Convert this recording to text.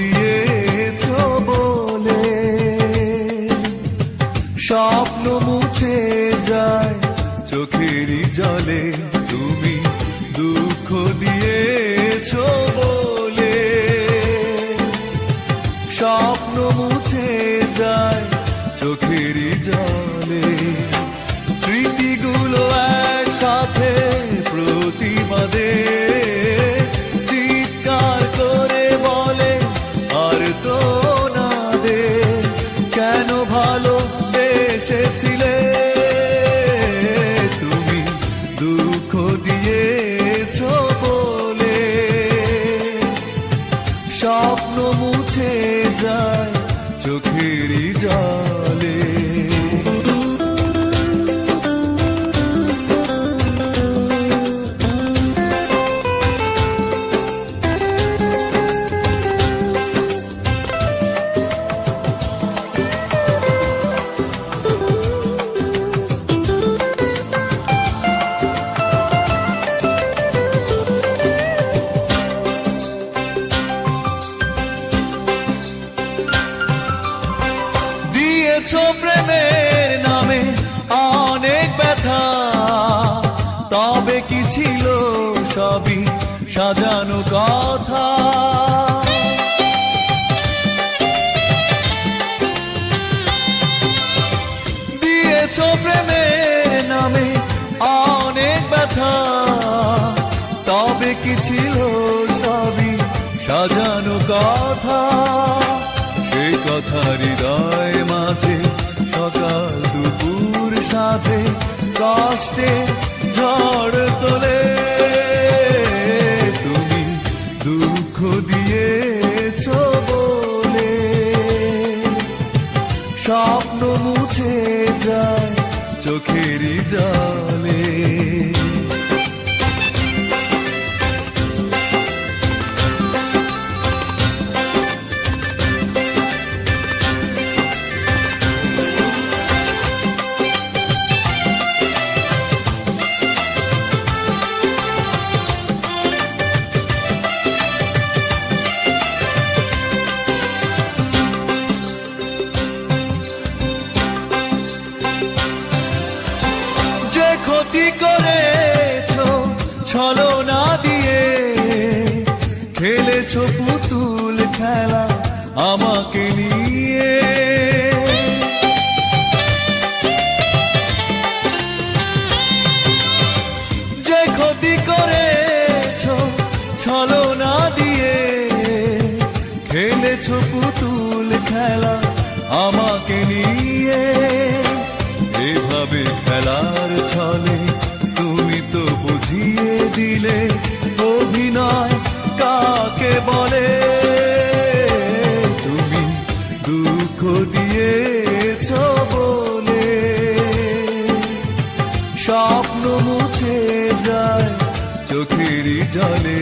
দিয়েছো বলে স্বপ্ন মুছে যায় চোখেরই জলে, তুমি দুঃখ দিয়েছো বলে স্বপ্ন মুছে যায় চোখেরই জলে। স্মৃতিগুলো একসাথে প্রতিবাদে চিৎকার করে বলে আর তো না দে, কেন ভালোবেসেছিলে তুমি দুঃখ দিয়েছো বলে স্বপ্ন মুছে যায় চোখেরই জলে। দিয়েছো প্রেমের নামে অনেক ব্যথা, তবে কি ছিল সবই সাজানো কথা। দিয়েছো প্রেমের নামে অনেক ব্যথা, তবে কি ছিল সবই সাজানো কথা। সে কথা হৃদয় মাঝে সকাল দুপুর সাথে কষ্টে ঝড় তোলে, তুমি দুঃখ দিয়েছো বলে স্বপ্ন মুছে যায় চোখেরই জলে। ক্ষতি করেছো ছলনা দিয়ে, খেলেছো পুতুল খেলা আমাকে নিয়ে। যে ক্ষতি করেছো ছলনা দিয়ে, খেলেছো পুতুল খেলা আমাকে নিয়ে। এভাবে খেলার ছলে তুমি তো বুঝিয়ে দিলে অভিনয় কাকে বলে। তুমি দুঃখ দিয়েছো বলে স্বপ্ন মুছে যায় চোখেরই জলে।